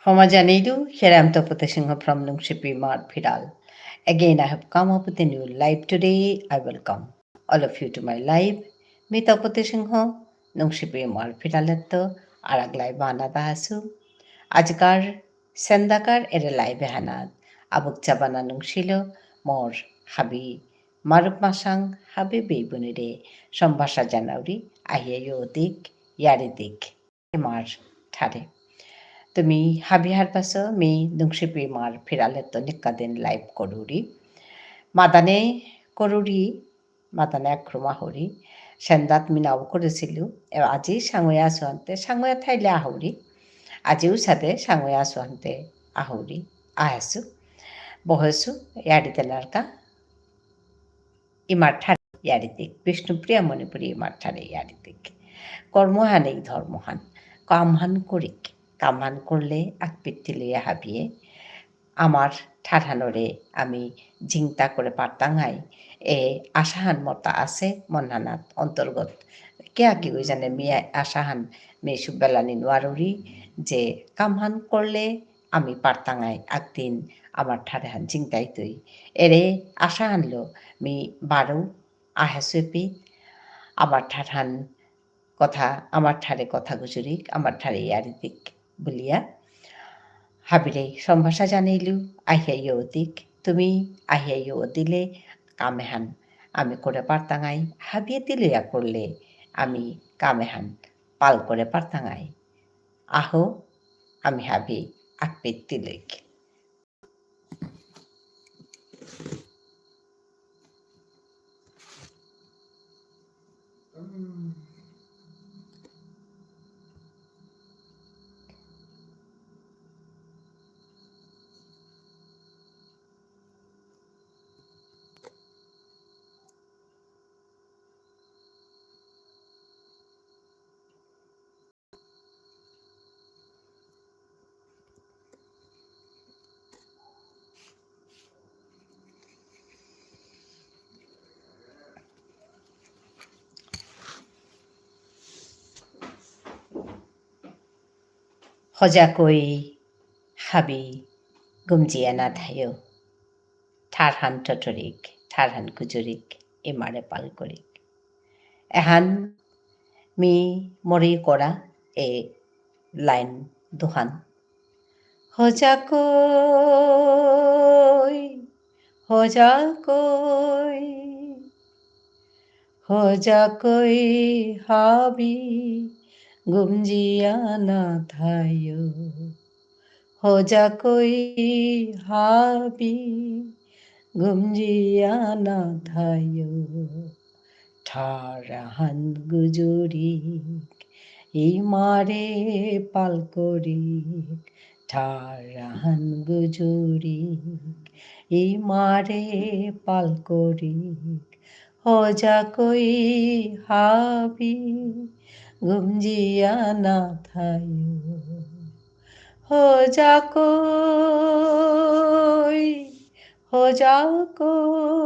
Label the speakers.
Speaker 1: Homogeneity, here I am Tapati Singh from Nungshipi Pidal. Again, I have come up with a new live today. I welcome all of you to my live. Me Tapati Singh, Nungshipi Pidal, Arag live Banada Hasu. Ajkar, Sendakar, Ere live Hanad. Abuk Chabana Nungshilo, More, Habi, Maruk Masang, Habi Bibunide, Shambasha Janauri, Ahiyo Dik, Yaridik, Mar, Tare. তুমি হাবিহাৰ পাছ me দুংচিপি মাৰ ফিৰালে তো নিকাদিন live কৰোৰি মাদানে কৰোৰি মাদানে আক্ৰমা Hari সেন্দাত Mainau করেছিলো আজি সাঙয়া আছোহান্তে সাঙয়া ঠাইলে আহৰি আজিও সাথে সাঙয়া আছোহান্তে আহৰি আহাছো বহেছো ইয়াৰিতে নারকা ইমার ঠারে ইয়ারিতিক বিষ্ণুপ্রিয়া মণিপুরী ইমার ঠারে ইয়ারিতিক কর্মহান এই ধর্মহান কামহান করিক কামহান করলে আকপিত্তি লইয়া হাবিয়ে আমার ঠাঠানরে আমি জিংতা করে পারতাঙাই এ আশাহান মতা আছে মন্নানাথ অন্তর্গত কেয়া কি ওই জানে মিয়া আশাহান মেয়ে সুবেলানি নোয়ারুরি যে কামহান করলে আমি পারতাঙাই একদিন আমার ঠাঠান জিংতাই তুই এরে আশাহানলো মি বারো আহাসুপি আমার ঠাঠান কথা আমার ঠারে কথা গুজরিক আমার ঠারে ইয়ারিদিক বলিয়া হাবিরে সম্ভাষা জানাইলু আহিয়াইও দিক তুমি আহিয়াইও দিলে কামেহান আমি করে পারতাঙাই হাবিয়ে দিলইয়া করলে আমি কামেহান পাল করে পারতাঙাই আহো আমি হাবি আকপে দিলইক হজাকৈ হাবি গুমজিয়ানা ধায়ো ঠারহান টটরিক ঠারহান গুজরিক এমারে পাল করিক এহান মি মরি করা এ লাইন দুহান হজাকৈ হজাকৈ হজাকৈ হাবি গুমজিয়ানা ধায়ো হজাকৈ হাবি গুমজিয়ানা ধায়ো ঠারহান গুজরিক ইমারে পাল করিক ঠারহান গুজরিক ইমারে পাল করিক হজাকৈ হাবি গুমজিয়ানা ধায়ো হজাকৈ হজাকৈ